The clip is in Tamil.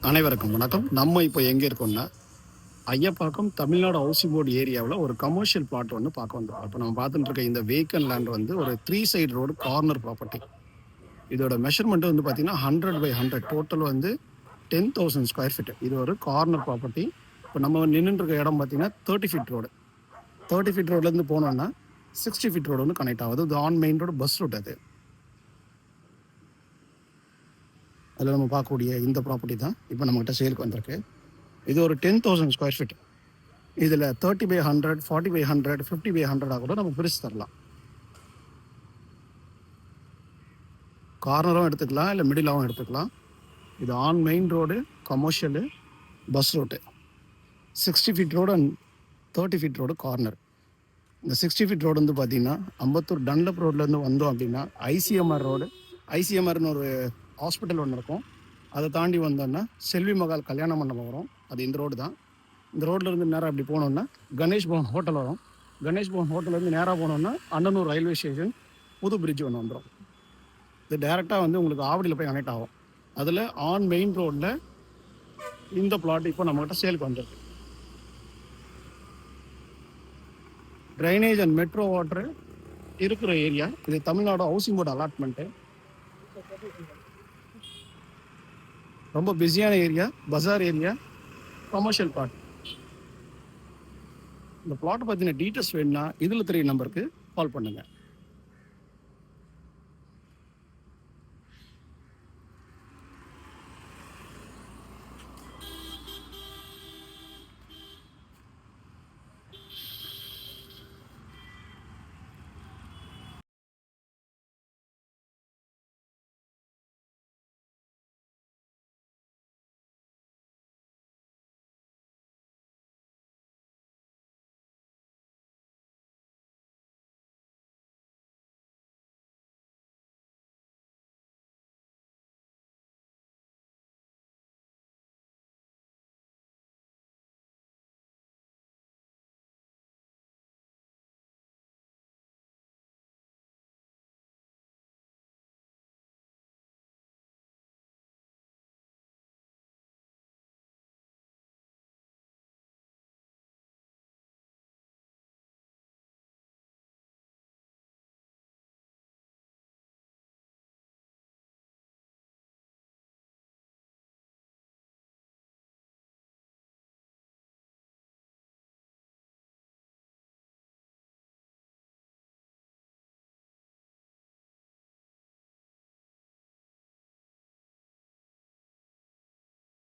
அனைவருக்கும் வணக்கம். நம்ம இப்போ எங்கே இருக்கோம்னா ஐயப்பாக்கம் தமிழ்நாடு ஹவுசிங் போர்டு ஏரியாவில் ஒரு கமர்ஷியல் பிளாட் ஒன்று பார்க்க வந்தோம். இப்போ நம்ம பார்த்துட்டு இருக்க இந்த வேக்கன் லேண்ட் வந்து ஒரு 3 சைடு ரோடு கார்னர் ப்ராப்பர்ட்டி. இதோட மெஷர்மெண்ட் வந்து பார்த்தீங்கன்னா 100/100 டோட்டல் வந்து 10,000 ஸ்கொயர் ஃபீட். இது ஒரு கார்னர் ப்ராப்பர்ட்டி. இப்போ நம்ம நின்றுட்டு இருக்க இடம் பார்த்தீங்கன்னா 30 ஃபீட் ரோடு. 30 ஃபீட் ரோட்லேருந்து போனோம்னா 60 ஃபீட் ரோடு வந்து கனெக்ட் ஆகுது. இது on main road, bus route. அது அதில் நம்ம பார்க்கக்கூடிய இந்த ப்ராப்பர்ட்டி தான் இப்போ நம்மகிட்ட சேலுக்கு வந்திருக்கு. இது ஒரு 10,000 ஸ்கொயர் ஃபீட். இதில் 30/100, 40/100, 50/100 கூட நம்ம பிரித்து தரலாம். கார்னரும் எடுத்துக்கலாம், இல்லை மிடிலாகவும் எடுத்துக்கலாம். இது on main road, commercial, bus road. 60 feet road and 30 feet road corner. இந்த 60 ஃபீட் ரோடு வந்து பார்த்திங்கன்னா அம்பத்தூர் டன்லப் ரோட்லேருந்து வந்தோம் அப்படின்னா ஐசிஎம்ஆர் ரோடு, ஐசிஎம்ஆர்னு ஒரு ஹாஸ்பிட்டல் ஒன்று இருக்கும். அதை தாண்டி வந்தோன்னா செல்வி மகால் கல்யாண மண்டபம் வரும். அது இந்த ரோடு தான். இந்த ரோட்லேருந்து நேராக அப்படி போனோன்னா கணேஷ் பவன் ஹோட்டல் வரும். கணேஷ் பவன் ஹோட்டல்லேருந்து நேராக போனோன்னா அண்ணனூர் ரயில்வே ஸ்டேஷன், புது பிரிட்ஜ் ஒன்று வந்துடும். இது டேரெக்டாக வந்து உங்களுக்கு ஆவடியில் போய் கனெக்ட் ஆகும். அதில் ஆன் மெயின் ரோடில் இந்த பிளாட் இப்போ நம்மகிட்ட சேலுக்கு வந்துருக்கு. ட்ரைனேஜ் அண்ட் மெட்ரோ வாட்டரு இருக்கிற ஏரியா. இது தமிழ்நாடு ஹவுசிங் போர்டு அலாட்மெண்ட்டு. ரொம்ப பிஸியான ஏரியா, பஜார் ஏரியா, கமர்ஷியல் பிளாட். இந்த பிளாட்டை பற்றின டீட்டெயில்ஸ் வேணும்னா இதில் தெரிய நம்பருக்கு கால் பண்ணுங்கள்.